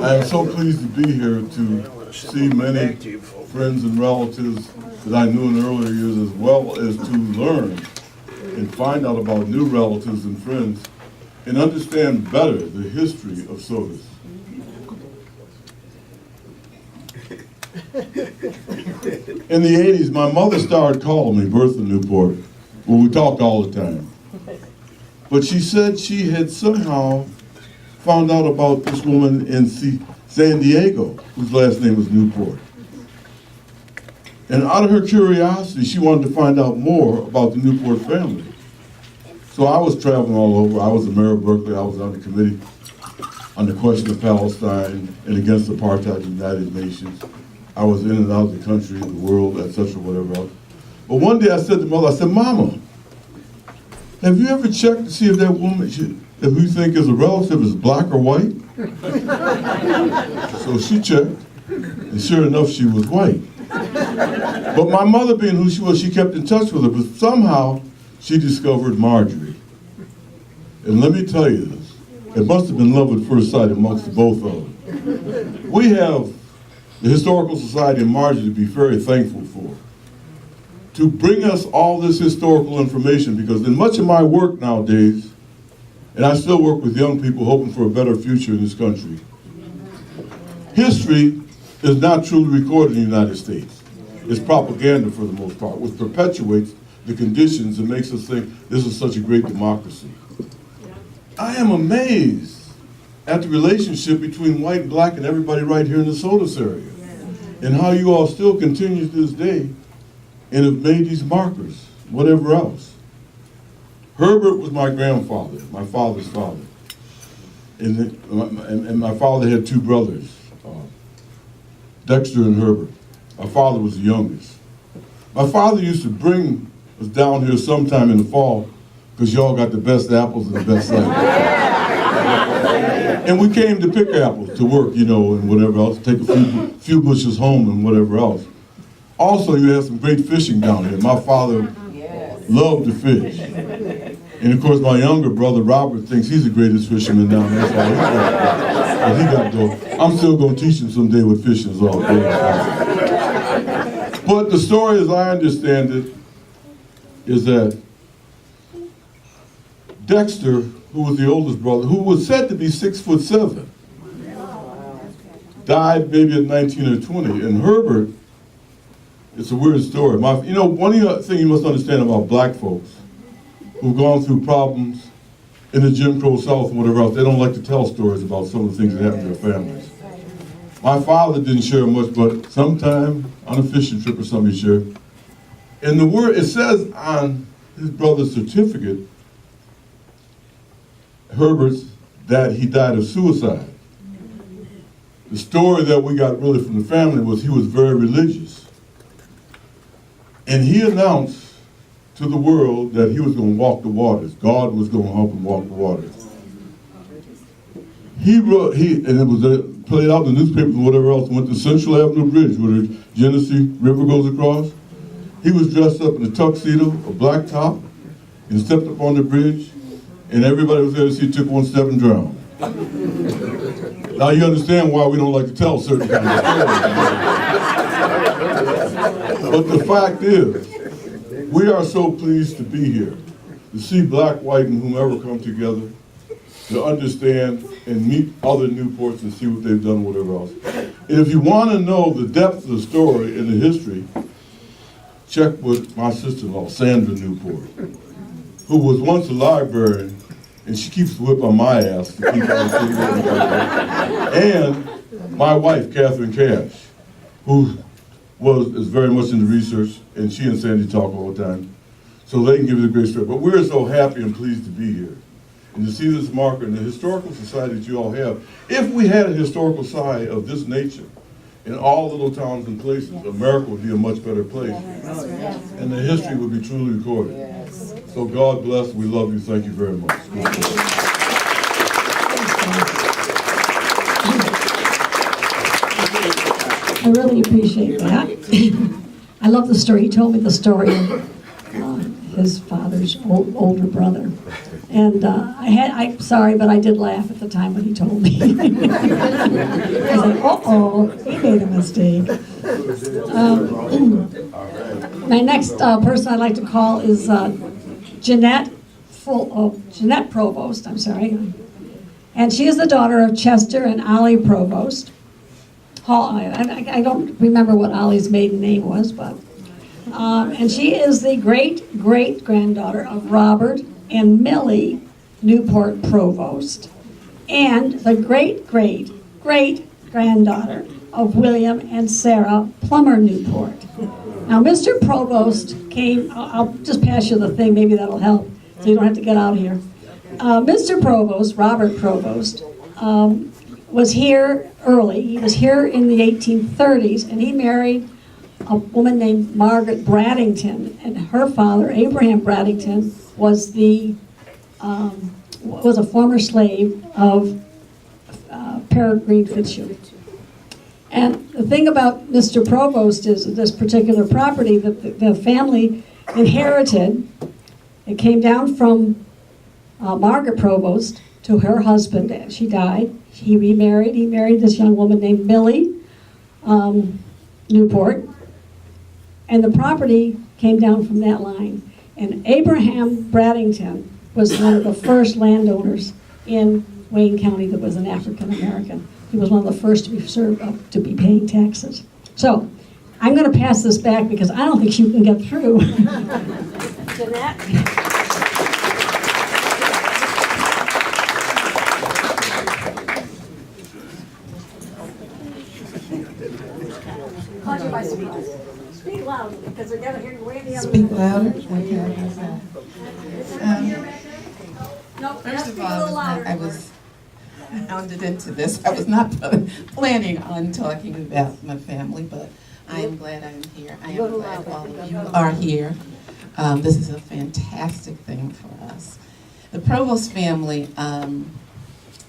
I am so pleased to be here to see many friends and relatives that I knew in earlier years, as well as to learn and find out about new relatives and friends and understand better the history of sodas. In the 80s, my mother started calling me Bertha Newport. Well, we talked all the time. But she said she had somehow found out about this woman in San Diego, whose last name was Newport. And out of her curiosity, she wanted to find out more about the Newport family. So I was traveling all over. I was the mayor of Berkeley. I was on the committee on the question of Palestine and against apartheid in the United Nations. I was in and out of the country, the world, etc., whatever else. But one day I said to Mother, I said, Mama, have you ever checked to see if that woman, if you think is a relative, is black or white? So she checked, and sure enough, she was white. But my mother, being who she was, she kept in touch with her, but somehow she discovered Marjorie. And let me tell you this, it must have been love at first sight amongst the both of them. We have the Historical Society and Marjorie to be very thankful for, to bring us all this historical information, because in much of my work nowadays, and I still work with young people hoping for a better future in this country, history is not truly recorded in the United States. It's propaganda for the most part, which perpetuates the conditions and makes us think this is such a great democracy. I am amazed at the relationship between white and black and everybody right here in the Sodas area, and how you all still continue to this day and have made these markers, whatever else. Herbert was my grandfather, my father's father. And my father had two brothers, Dexter and Herbert. My father was the youngest. My father used to bring us down here sometime in the fall because y'all got the best apples and the best cider. And we came to pick apples to work, you know, and whatever else, take a few bushels home and whatever else. Also, you had some great fishing down here. My father loved to fish. And of course, my younger brother, Robert, thinks he's the greatest fisherman down there. That's he got to go. I'm still going to teach him someday what fishing is all about. But the story, as I understand it, is that Dexter, who was the oldest brother, who was said to be 6'7", died maybe at 19 or 20. And Herbert, it's a weird story. One thing you must understand about black folks who've gone through problems in the Jim Crow South and whatever else, they don't like to tell stories about some of the things that happened to their families. My father didn't share much, but sometime on a fishing trip or something he shared. And it says on his brother's certificate, Herbert's, that he died of suicide. The story that we got really from the family was he was very religious. And he announced to the world that he was going to walk the waters. God was going to help him walk the waters. And it was played out in the newspapers and whatever else, went to Central Avenue Bridge where the Genesee River goes across. He was dressed up in a tuxedo, a black top, and stepped up on the bridge, and everybody was there to see he took one step and drowned. Now you understand why we don't like to tell certain kinds of stories. But the fact is, we are so pleased to be here, to see black, white, and whomever come together to understand and meet other Newports and see what they've done, whatever else. And if you want to know the depth of the story and the history, check with my sister-in-law, Sandra Newport, who was once a librarian, and she keeps whipping my ass to keep on sitting and my wife, Catherine Cash, who is very much into research, and she and Sandy talk all the time, so they can give you the great story. But we're so happy and pleased to be here, and to see this marker and the historical society that you all have. If we had a historical society of this nature in all little towns and places, America would be a much better place, and the history would be truly recorded. So God bless, we love you, thank you very much. I really appreciate that. I love the story. He told me the story of his father's older brother. And I'm sorry, but I did laugh at the time when he told me. I was like, uh-oh, he made a mistake. My next person I'd like to call is Jeanette Provost, I'm sorry. And she is the daughter of Chester and Ollie Provost. I don't remember what Ollie's maiden name was, but and she is the great-great-granddaughter of Robert and Millie Newport Provost, and the great-great-great-granddaughter of William and Sarah Plummer Newport. Now, Mr. Provost came, I'll just pass you the thing, maybe that'll help, so you don't have to get out of here. Mr. Provost, Robert Provost, was here early. He was here in the 1830s, and he married a woman named Margaret Braddington, and her father, Abraham Braddington, was a former slave of Peregrine Fitzhugh. And the thing about Mr. Provost is this particular property that the family inherited. It came down from Margaret Provost to her husband. She died. He remarried. He married this young woman named Millie Newport. And the property came down from that line. And Abraham Braddington was one of the first landowners in Wayne County that was an African American. He was one of the first to be to be paying taxes. So I'm going to pass this back because I don't think you can get through. Jeanette. Speak loudly because they're going to hear you way in the other Speak louder? Okay. First of all, I was hounded into this. I was not planning on talking about my family, but I am glad I'm here. I am glad all of you are here. This is a fantastic thing for us. The Provost family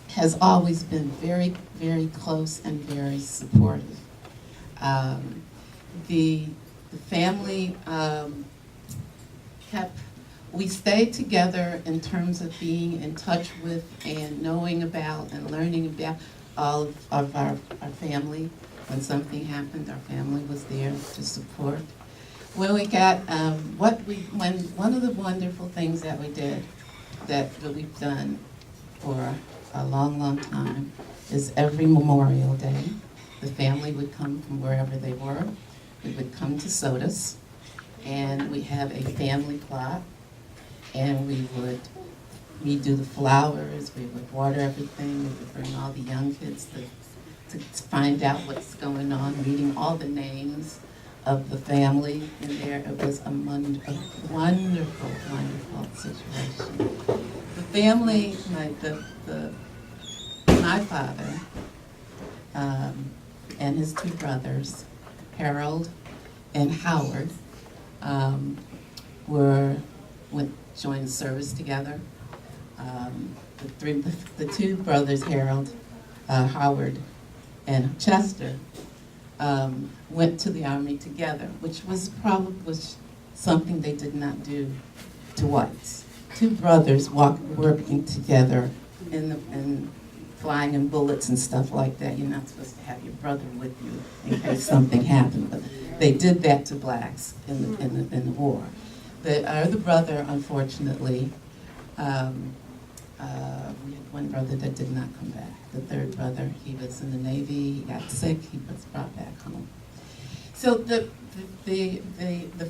has always been very, very close and very supportive. The family we stayed together in terms of being in touch with and knowing about and learning about all of our family. When something happened, our family was there to support. When we got, one of the wonderful things that we did, that we've done for a long, long time, is every Memorial Day, the family would come from wherever they were. We would come to Sodas, and we have a family plot, and we'd do the flowers, we would water everything, we would bring all the young kids to find out what's going on, reading all the names of the family in there. It was a wonderful, wonderful situation. The family, my father and his two brothers, Harold and Howard, joined service together. The two brothers, Harold, Howard, and Chester, went to the Army together, which was something they did not do to whites. Two brothers working together in flying in bullets and stuff like that. You're not supposed to have your brother with you in case something happened, but they did that to blacks in the war. The other brother, unfortunately, we had one brother that did not come back. The third brother, he was in the Navy, he got sick, he was brought back home. So the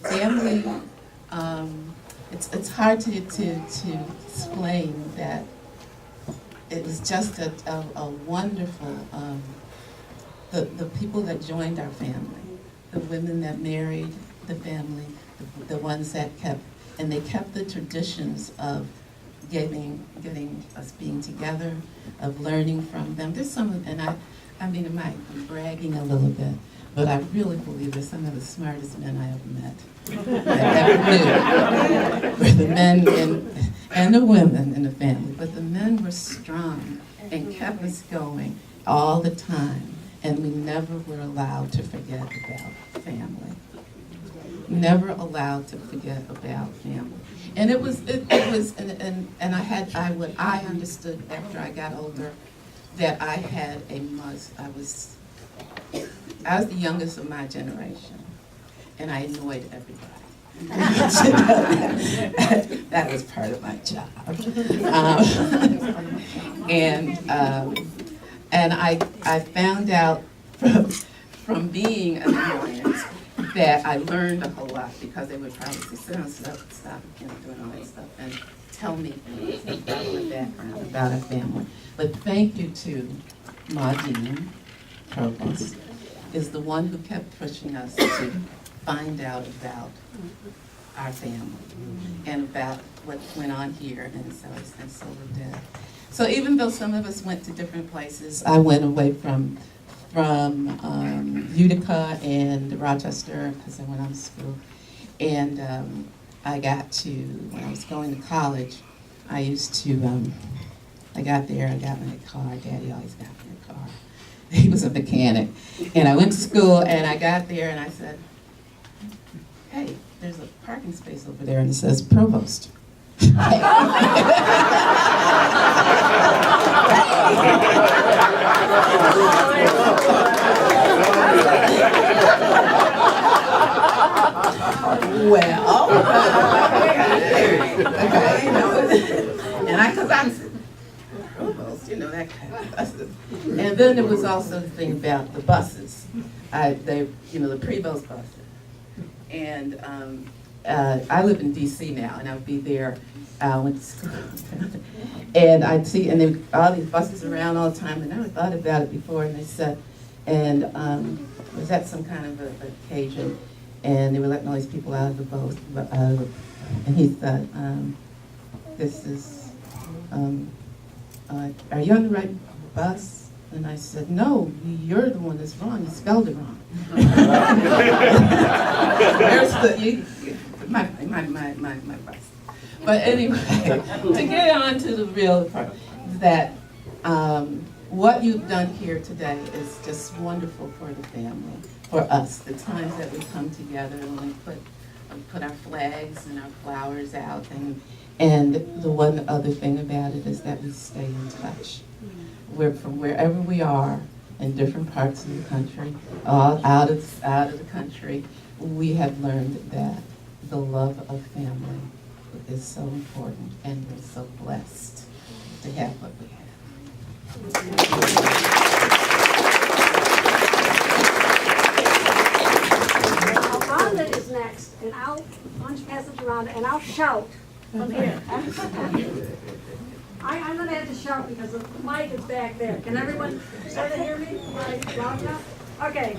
family, it's hard to explain that it was just a wonderful, the people that joined our family, the women that married the family, the ones that kept the traditions of getting us being together, of learning from them. There's some, and I mean, I might be bragging a little bit, but I really believe they're some of the smartest men I ever met, that ever knew. Were the men and the women in the family, but the men were strong and kept us going all the time, and we never were allowed to forget about family. Never allowed to forget about family. And it was, and I understood after I got older that I had a must. I was the youngest of my generation, and I annoyed everybody. That was part of my job. And I found out from being an annoyance that I learned a whole lot, because they would probably say, sit down, stop, doing all that stuff, and tell me things about my background, about our family. But thank you to Mshm, Provost, is the one who kept pushing us to find out about our family and about what went on here in Silver Dead. So even though some of us went to different places, I went away from Utica and Rochester, because I went on to school. And I got to, when I was going to college, I got there, I got my car. Daddy always got me a car. He was a mechanic. And I went to school, and I got there, and I said, hey, there's a parking space over there, and it says Provost. Well, okay, and because I'm Provost, that kind of buses. And then there was also the thing about the buses, the Prevost buses. And I live in D.C. now, and I would be there. I went to school, and I'd see, and there all these buses around all the time. And I never thought about it before. And they said, and was at some kind of an occasion, and they were letting all these people out of the boat. And he said, "This is, are you on the right bus?" And I said, "No, you're the one that's wrong. You spelled it wrong." There's my bus. But anyway, to get on to the real part, that what you've done here today is just wonderful for the family, for us. The times that we come together and we put our flags and our flowers out, and the one other thing about it is that we stay in touch. We're from wherever we are in different parts of the country, all out of the country, we have learned that the love of family is so important, and we're so blessed to have what we have. Rhonda is next, and I'll pass it to Rhonda, and I'll shout from here. I'm going to have to shout because the mic is back there. Can everyone sort of hear me? Loud enough? Okay.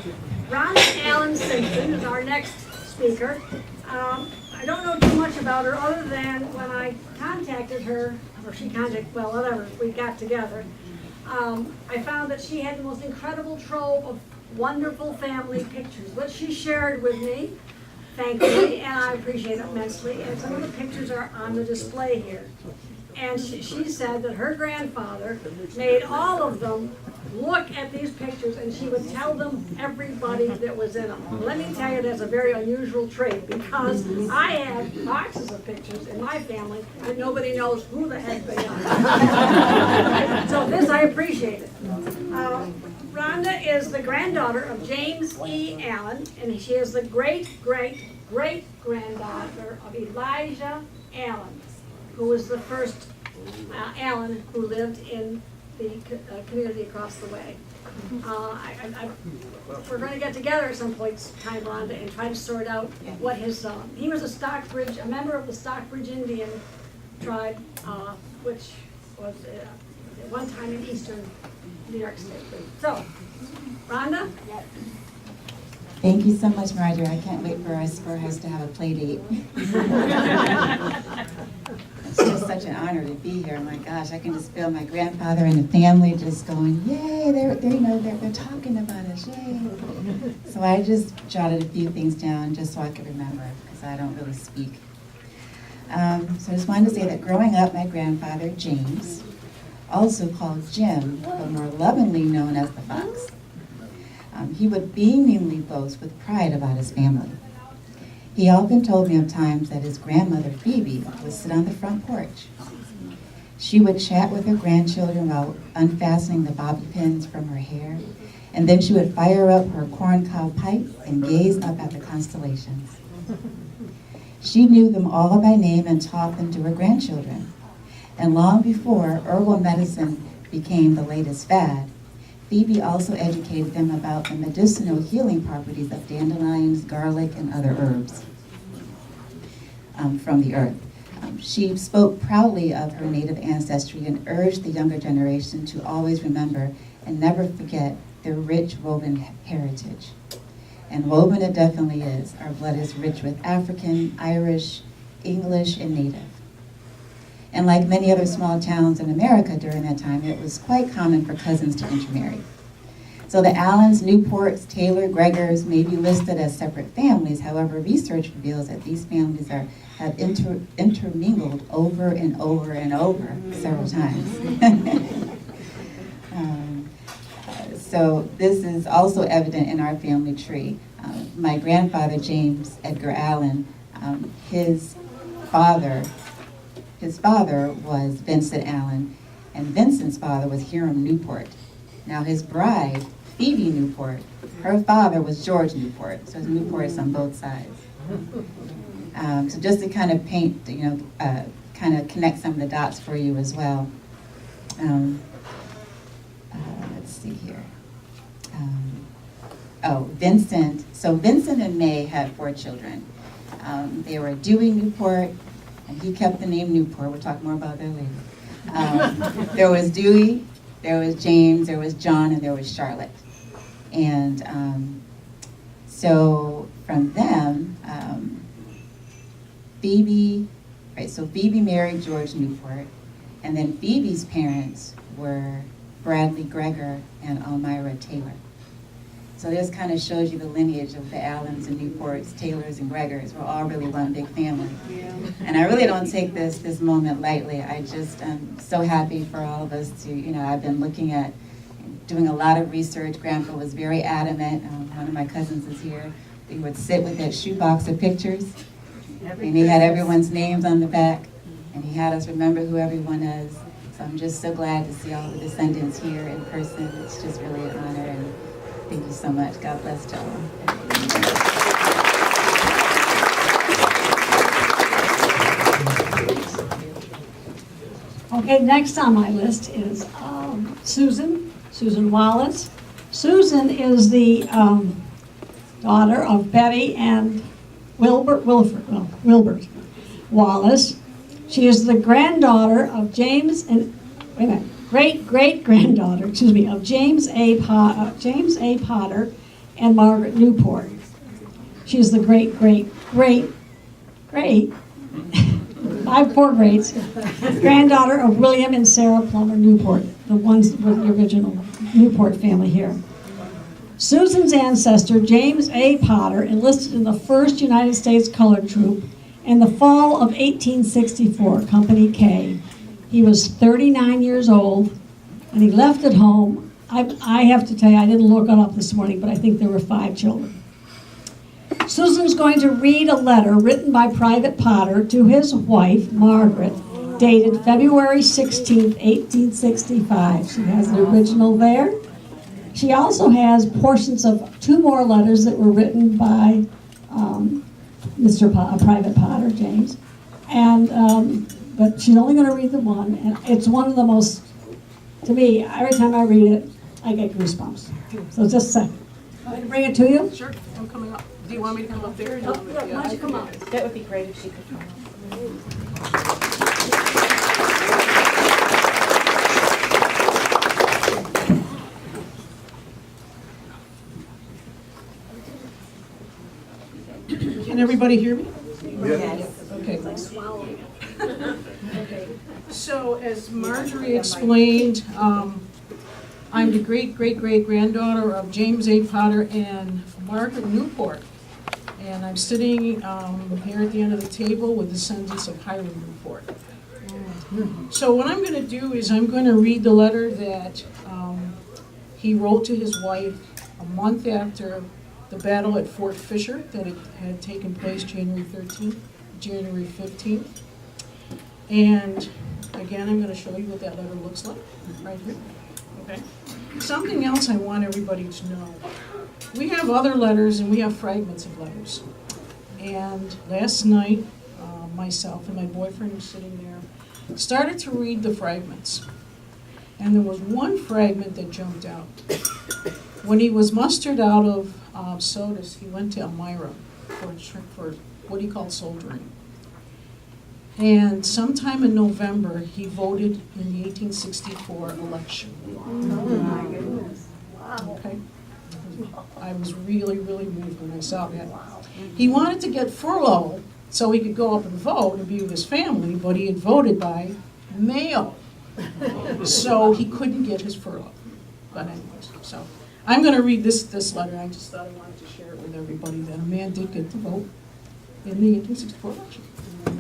Rhonda Allen Simpson is our next speaker. I don't know too much about her other than when I contacted her, or she contacted, well, whatever, we got together. I found that she had the most incredible trove of wonderful family pictures, which she shared with me, thankfully, and I appreciate it immensely. And some of the pictures are on the display here. And she said that her grandfather made all of them look at these pictures, and she would tell them everybody that was in them. Let me tell you, that's a very unusual trait, because I have boxes of pictures in my family and nobody knows who the heck they are. So this I appreciate it. Rhonda is the granddaughter of James E. Allen, and she is the great-great-great-granddaughter of Elijah Allen, who was the first Allen who lived in the community across the way. We're going to get together at some point in time, Rhonda, and try to sort out what his, he was a member of the Stockbridge Indian tribe, which was at one time in eastern New York State. So, Rhonda? Thank you so much, Marjorie. I can't wait for us to have a play date. It's just such an honor to be here. My gosh, I can just feel my grandfather and the family just going, yay, they're talking about us, yay. So I just jotted a few things down just so I could remember, because I don't really speak. So I just wanted to say that growing up, my grandfather, James, also called Jim, but more lovingly known as the Fox, he would beamingly boast with pride about his family. He often told me of times that his grandmother, Phoebe, would sit on the front porch. She would chat with her grandchildren while unfastening the bobby pins from her hair, and then she would fire up her corncob pipe and gaze up at the constellations. She knew them all by name and taught them to her grandchildren. And long before herbal medicine became the latest fad, Phoebe also educated them about the medicinal healing properties of dandelions, garlic, and other herbs from the earth. She spoke proudly of her native ancestry and urged the younger generation to always remember and never forget their rich woven heritage. And woven it definitely is. Our blood is rich with African, Irish, English, and Native. And like many other small towns in America during that time, it was quite common for cousins to intermarry. So the Allens, Newports, Taylor, Gregors may be listed as separate families. However, research reveals that these families have intermingled over and over and over several times. So this is also evident in our family tree. My grandfather, James Edgar Allen, his father was Vincent Allen, and Vincent's father was Hiram Newport. Now his bride, Phoebe Newport, her father was George Newport, so Newports on both sides. So just to kind of paint, kind of connect some of the dots for you as well. Let's see here. Vincent. So Vincent and May had 4 children. They were Dewey Newport, and he kept the name Newport. We'll talk more about that later. There was Dewey, there was James, there was John, and there was Charlotte. And so from them, Phoebe married George Newport, and then Phoebe's parents were Bradley Gregor and Elmira Taylor. So this kind of shows you the lineage of the Allens and Newports, Taylors and Gregors. We're all really one big family. Yeah. And I really don't take this moment lightly. I just am so happy for all of us to, I've been looking at doing a lot of research. Grandpa was very adamant. One of my cousins is here. He would sit with that shoebox of pictures, and he had everyone's names on the back, and he had us remember who everyone is. So I'm just so glad to see all the descendants here in person. It's just really an honor, and thank you so much. God bless y'all. Okay, next on my list is Susan Wallace. Susan is the daughter of Betty and Wilbert Wallace. She is the granddaughter of great-great-granddaughter, of James A. Potter and Margaret Newport. She's the great-great-great, four greats, granddaughter of William and Sarah Plummer Newport, the ones with the original Newport family here. Susan's ancestor, James A. Potter, enlisted in the 1st United States Colored Troop in the fall of 1864, Company K. He was 39 years old, and he left at home. I have to tell you, I didn't look it up this morning, but I think there were 5 children. Susan's going to read a letter written by Private Potter to his wife, Margaret, dated February 16, 1865. She has the original there. She also has portions of 2 more letters that were written by Private Potter, James. And but she's only going to read the one, and it's one of the most, to me, every time I read it, I get goosebumps. So just a second. Want me to bring it to you? Sure, I'm coming up. Do you want me to come up there? Oh, yeah, why don't you come up? That would be great if she could come up. Can everybody hear me? Yes. Okay. So as Marjorie explained, I'm the great-great-great-granddaughter of James A. Potter and Margaret Newport. And I'm sitting here at the end of the table with descendants of Hiram Newport. So what I'm going to do is I'm going to read the letter that he wrote to his wife a month after the battle at Fort Fisher that had taken place January 13th, January 15th. And again, I'm going to show you what that letter looks like right here. Okay. Something else I want everybody to know. We have other letters and we have fragments of letters. And last night, myself and my boyfriend who's sitting there started to read the fragments. And there was one fragment that jumped out. When he was mustered out of SOTUS, he went to Elmira for what he called soldiering. And sometime in November, he voted in the 1864 election. Oh, my goodness. Okay? I was really, really moved when I saw that. He wanted to get furlough so he could go up and vote and be with his family, but he had voted by mail. So he couldn't get his furlough. But anyways, so I'm going to read this letter. I just thought I wanted to share it with everybody that a man did get to vote in the 1864 election.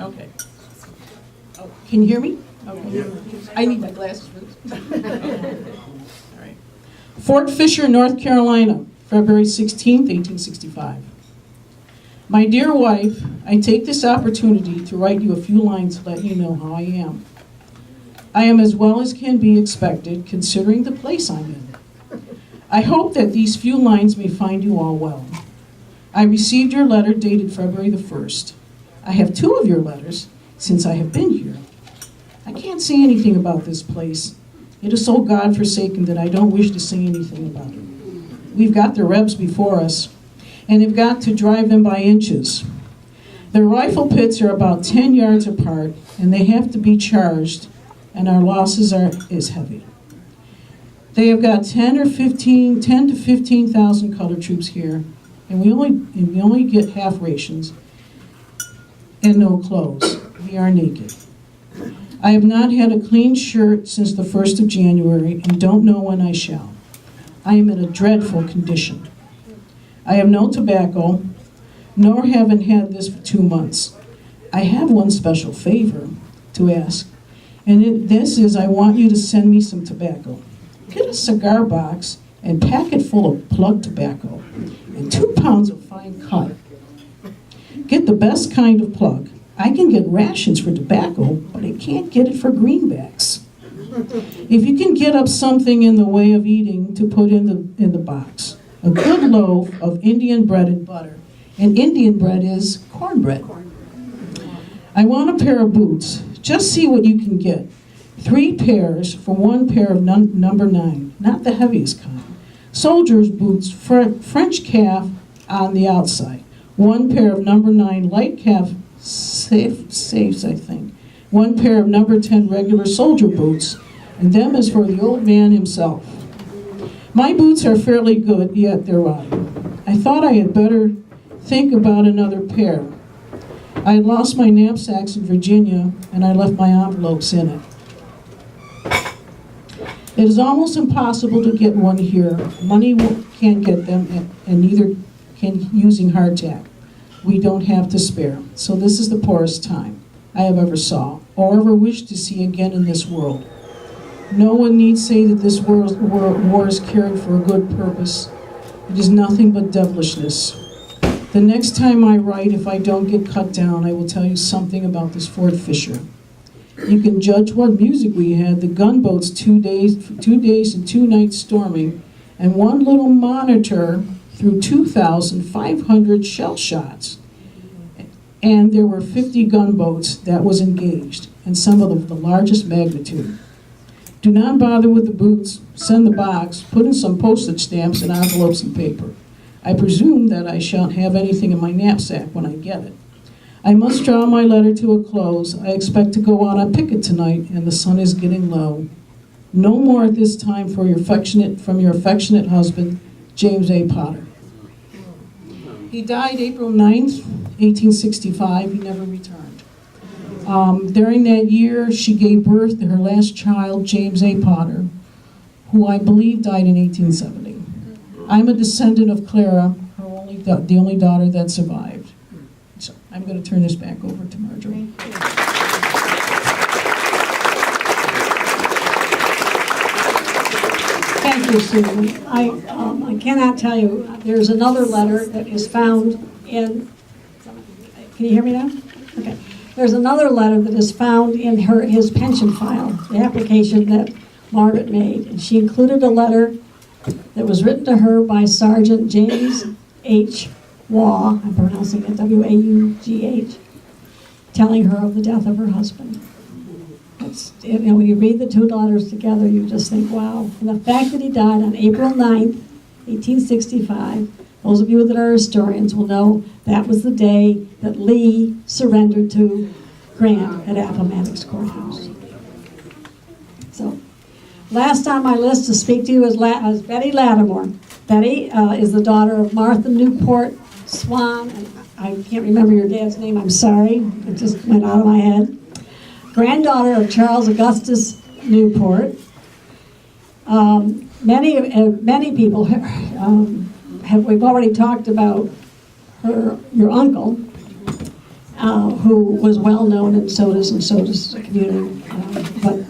Okay. Oh, can you hear me? Okay. I need my glasses for this. All right. Fort Fisher, North Carolina, February 16th, 1865. My dear wife, I take this opportunity to write you a few lines to let you know how I am. I am as well as can be expected, considering the place I'm in. I hope that these few lines may find you all well. I received your letter dated February the 1st. I have 2 of your letters since I have been here. I can't say anything about this place. It is so God-forsaken that I don't wish to say anything about it. We've got the Rebs before us, and they've got to drive them by inches. Their rifle pits are about 10 yards apart, and they have to be charged, and our losses is heavy. They have got 10 to 15,000 colored troops here, and we only get half rations and no clothes. We are naked. I have not had a clean shirt since the 1st of January and don't know when I shall. I am in a dreadful condition. I have no tobacco, nor haven't had this for 2 months. I have one special favor to ask, and this is I want you to send me some tobacco. Get a cigar box and pack it full of plug tobacco and 2 pounds of fine cut. Get the best kind of plug. I can get rations for tobacco, but I can't get it for greenbacks. If you can get up something in the way of eating to put in the box, a good loaf of Indian bread and butter. And Indian bread is cornbread. I want a pair of boots. Just see what you can get. 3 pairs for 1 pair of number 9, not the heaviest kind. Soldier's boots, French calf on the outside. 1 pair of number 9 light calf safes, I think. 1 pair of number 10 regular soldier boots, and them is for the old man himself. My boots are fairly good, yet they're rotten. I thought I had better think about another pair. I had lost my knapsacks in Virginia, and I left my envelopes in it. It is almost impossible to get one here. Money can't get them, and neither can using hardtack. We don't have to spare, so this is the poorest time I have ever saw, or ever wish to see again in this world. No one need say that this war is carried for a good purpose. It is nothing but devilishness. The next time I write, if I don't get cut down, I will tell you something about this Fort Fisher. You can judge what music we had, the gunboats 2 days and 2 nights storming, and one little monitor through 2,500 shell shots. And there were 50 gunboats that was engaged, and some of the largest magnitude. Do not bother with the boots. Send the box. Put in some postage stamps and envelopes and paper. I presume that I shan't have anything in my knapsack when I get it. I must draw my letter to a close. I expect to go out on picket tonight, and the sun is getting low. No more at this time from your affectionate husband, James A. Potter. He died April 9th, 1865. He never returned. During that year, she gave birth to her last child, James A. Potter, who I believe died in 1870. I'm a descendant of Clara, the only daughter that survived. So I'm going to turn this back over to Marjorie. Thank you, Susan. I cannot tell you, there's another letter that is found in, can you hear me now? Okay. There's another letter that is found in his pension file, the application that Margaret made. And she included a letter that was written to her by Sergeant James H. Waugh, I'm pronouncing it W-A-U-G-H, telling her of the death of her husband. When you read the two letters together, you just think, wow. And the fact that he died on April 9th, 1865, those of you that are historians will know that was the day that Lee surrendered to Grant at Appomattox Courthouse. So, last on my list to speak to you is Betty Lattimore. Betty is the daughter of Martha Newport Swan. And I can't remember your dad's name, I'm sorry. It just went out of my head. Granddaughter of Charles Augustus Newport. Many people we've already talked about your uncle, who was well known in Soda's community. But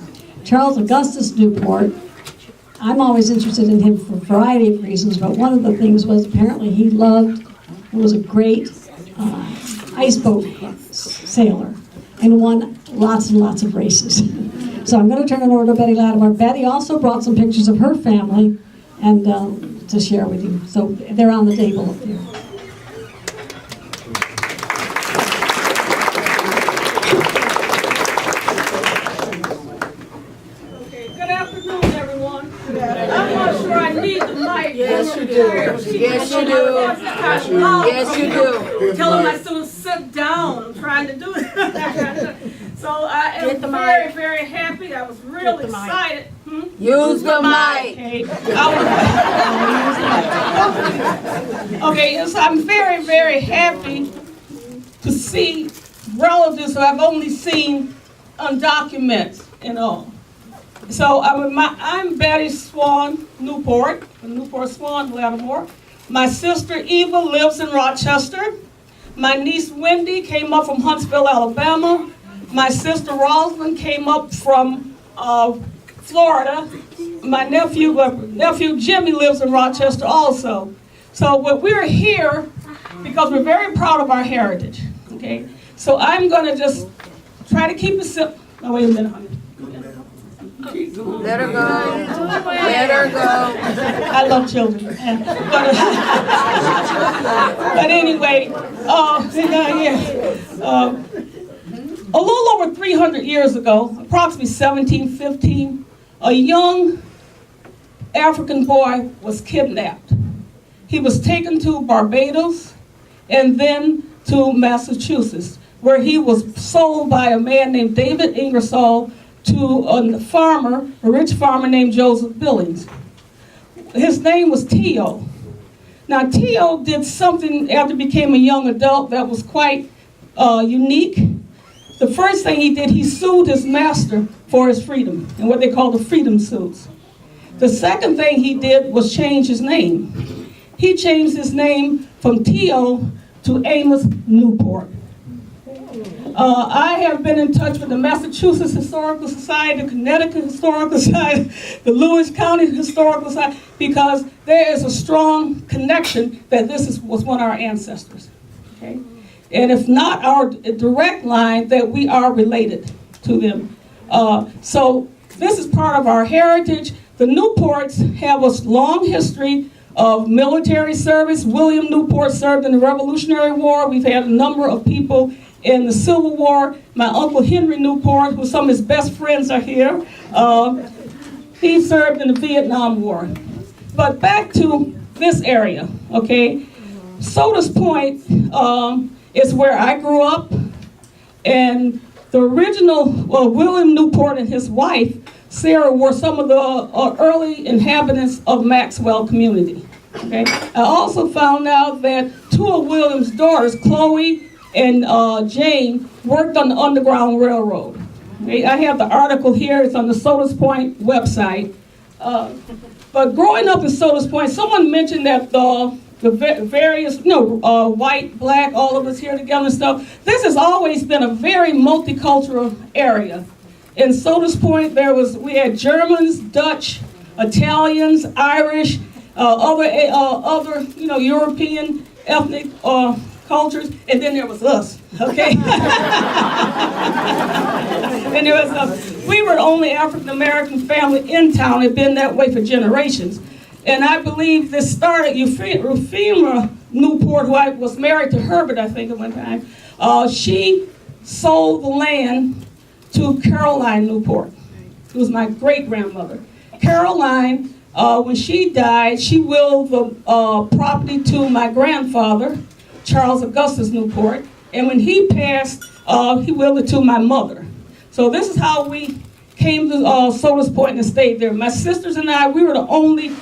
Charles Augustus Newport, I'm always interested in him for a variety of reasons, but one of the things was apparently he loved and was a great ice boat sailor and won lots and lots of races. So I'm going to turn it over to Betty Lattimore. Betty also brought some pictures of her family and to share with you. So they're on the table up there. Okay, good afternoon, everyone. I'm not sure I need the mic. Yes, you do. Yes, you do. Yes, you do. Telling my students, sit down. I'm trying to do it. So I am very, very happy. I was real excited. Use the mic. Okay, so I'm very, very happy to see relatives who I've only seen on documents and all. So I'm Betty Swan Newport, from Newport Swan, Lattimore. My sister Eva lives in Rochester. My niece Wendy came up from Huntsville, Alabama. My sister Rosalind came up from Florida. My nephew Jimmy lives in Rochester also. So we're here because we're very proud of our heritage. Okay, so I'm going to just try to keep it simple. Oh, wait a minute, honey. Let her go. Let her go. I love children. But anyway, a little over 300 years ago, approximately 1715, a young African boy was kidnapped. He was taken to Barbados and then to Massachusetts, where he was sold by a man named David Ingersoll to a rich farmer named Joseph Billings. His name was Tio. Now, Tio did something after he became a young adult that was quite unique. The first thing he did, he sued his master for his freedom, and what they call the freedom suits. The second thing he did was change his name. He changed his name from Tio to Amos Newport. I have been in touch with the Massachusetts Historical Society, the Connecticut Historical Society, the Lewis County Historical Society, because there is a strong connection that this was one of our ancestors. Okay? And if not our direct line, that we are related to them. So this is part of our heritage. The Newports have a long history of military service. William Newport served in the Revolutionary War. We've had a number of people in the Civil War. My Uncle Henry Newport, who some of his best friends are here, he served in the Vietnam War. But back to this area, okay? Sodas Point is where I grew up, and the original William Newport and his wife, Sarah, were some of the early inhabitants of Maxwell community. Okay? I also found out that two of William's daughters, Chloe and Jane, worked on the Underground Railroad. Okay? I have the article here. It's on the Sodas Point website. But growing up in Sodas Point, someone mentioned that the various, white, black, all of us here together and stuff. This has always been a very multicultural area. In Sodas Point, we had Germans, Dutch, Italians, Irish, other European ethnic cultures, and then there was us, okay? And there was we were the only African American family in town, had been that way for generations. And I believe this started, Euphemia Newport, who I was married to Herbert, I think, at one time, she sold the land to Caroline Newport, who was my great-grandmother. Caroline, when she died, she willed the property to my grandfather, Charles Augustus Newport, and when he passed, he willed it to my mother. So this is how we came to Sodas Point and stayed there. My sisters and I, we were the only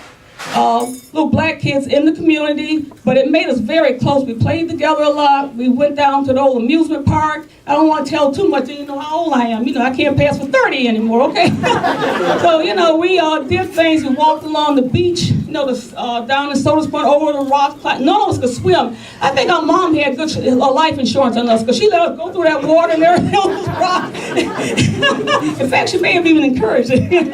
little black kids in the community, but it made us very close. We played together a lot. We went down to the old amusement park. I don't want to tell too much, you know how old I am. You know, I can't pass for 30 anymore, okay? So, you know, we did things. We walked along the beach, you know, down in Sodas Point, over the rocks. None of us could swim. I think our mom had good life insurance on us, because she let us go through that water and everything on those rocks. In fact, she may have even encouraged it.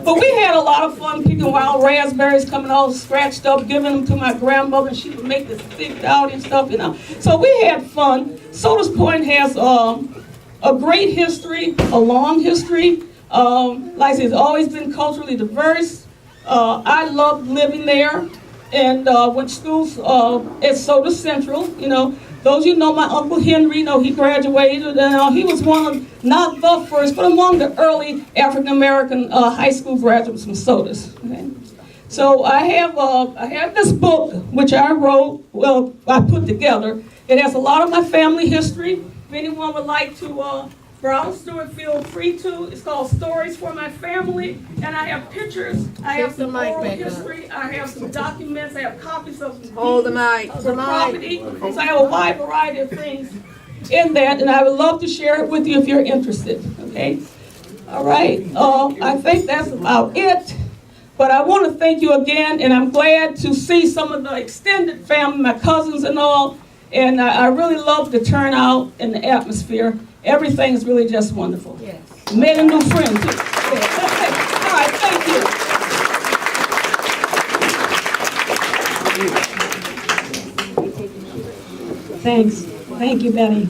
But we had a lot of fun picking wild raspberries, coming all scratched up, giving them to my grandmother, and she would make this thick out and stuff, you know. So we had fun. Sodas Point has a great history, a long history. Like I said, it's always been culturally diverse. I loved living there, and went to schools at Soda Central. You know, those you know, my Uncle Henry, you know, he graduated, and he was one of, not the first, but among the early African-American high school graduates from Sodas. Okay? So I have this book, which I wrote, well, I put together. It has a lot of my family history. If anyone would like to browse through it, feel free to. It's called Stories for My Family, and I have pictures. I have some oral history. I have some documents. I have copies of the property. So I have a wide variety of things in that, and I would love to share it with you if you're interested. Okay. All right. I think that's about it. But I want to thank you again, and I'm glad to see some of the extended family, my cousins and all. And I really love the turnout and the atmosphere. Everything is really just wonderful. Yes. Made a new friend, too. Yeah. All right, thank you. Thanks. Thank you, Betty.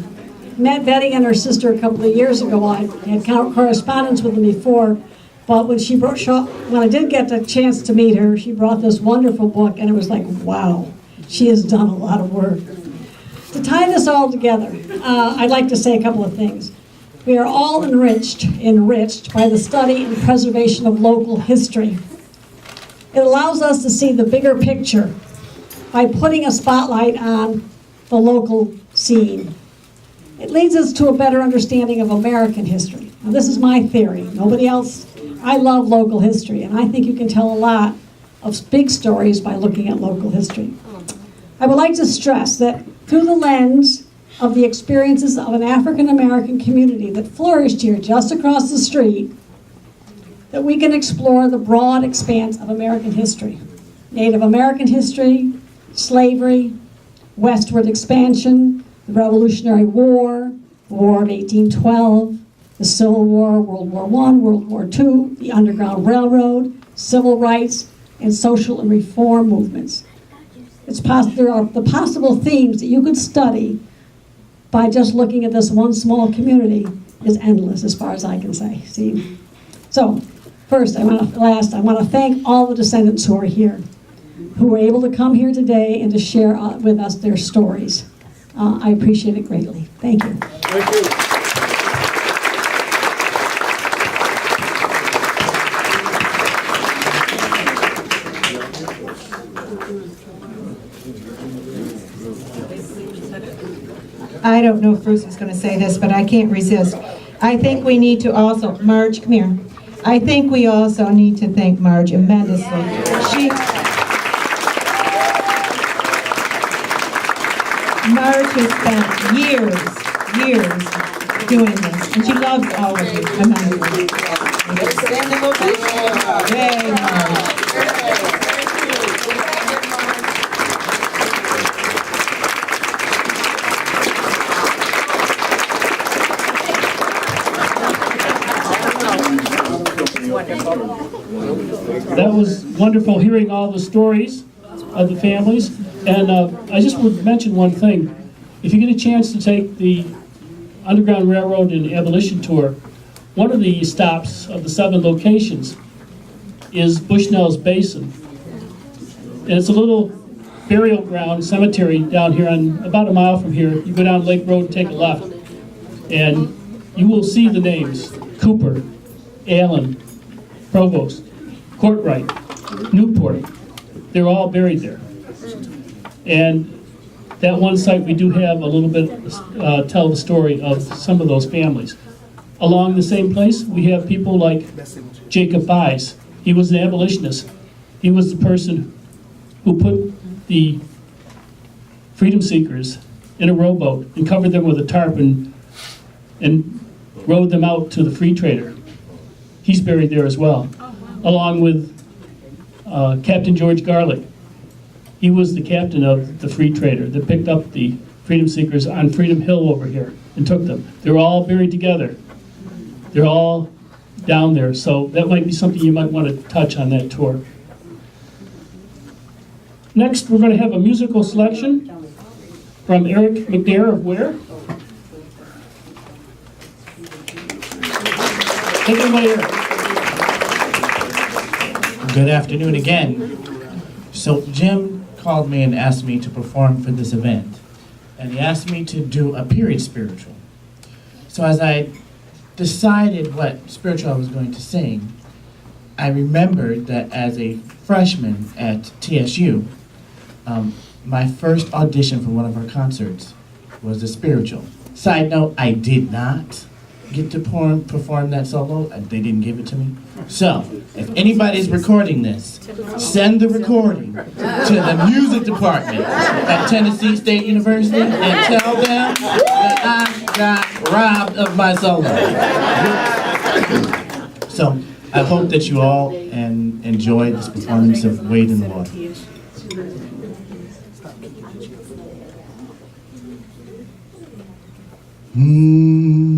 Met Betty and her sister a couple of years ago. I had correspondence with them before, but when when I did get the chance to meet her, she brought this wonderful book, and it was like, wow, she has done a lot of work. To tie this all together, I'd like to say a couple of things. We are all enriched by the study and preservation of local history. It allows us to see the bigger picture by putting a spotlight on the local scene. It leads us to a better understanding of American history. Now, this is my theory. Nobody else. I love local history, and I think you can tell a lot of big stories by looking at local history. I would like to stress that through the lens of the experiences of an African American community that flourished here just across the street, that we can explore the broad expanse of American history. Native American history, slavery, westward expansion, the Revolutionary War, the War of 1812, the Civil War, World War I, World War II, the Underground Railroad, civil rights, and social and reform movements. There are the possible themes that you could study by just looking at this one small community is endless as far as I can say. See? So, first, I want to thank all the descendants who are here, who were able to come here today and to share with us their stories. I appreciate it greatly. Thank you. Thank you. I don't know if Bruce was going to say this, but I can't resist. I think we need to also, Marge, come here. I think we also need to thank Marge immensely. Marge has spent years doing this, and she loves all of you immensely. Yay, Marge. Wonderful. wonderful hearing all the stories of the families. And I just would mention one thing. If you get a chance to take the Underground Railroad and Abolition Tour, one of the stops of the 7 locations is Bushnell's Basin. And it's a little burial ground cemetery down here on about a mile from here. You go down Lake Road and take a left, and you will see the names: Cooper, Allen, Provost, Courtright, Newport. They're all buried there. And that one site, we do have a little bit, tell the story of some of those families. Along the same place, we have people like Jacob Buys. He was an abolitionist. He was the person who put the freedom seekers in a rowboat and covered them with a tarp and rowed them out to the free trader. He's buried there as well, along with Captain George Garlick. He was the captain of the free trader that picked up the freedom seekers on Freedom Hill over here and took them. They're all buried together. They're all down there, so that might be something you might want to touch on that tour. Next, we're going to have a musical selection from Eric McNair of Ware. Take it away, Eric. Good afternoon again. So Jim called me and asked me to perform for this event. And he asked me to do a period spiritual. So as I decided what spiritual I was going to sing, I remembered that as a freshman at TSU, my first audition for one of our concerts was a spiritual. Side note, I did not get to perform that solo. They didn't give it to me. So, if anybody's recording this, send the recording to the music department at Tennessee State University and tell them that I got robbed of my solo. So, I hope that you all enjoy this performance of Wade in the Water. Hmm.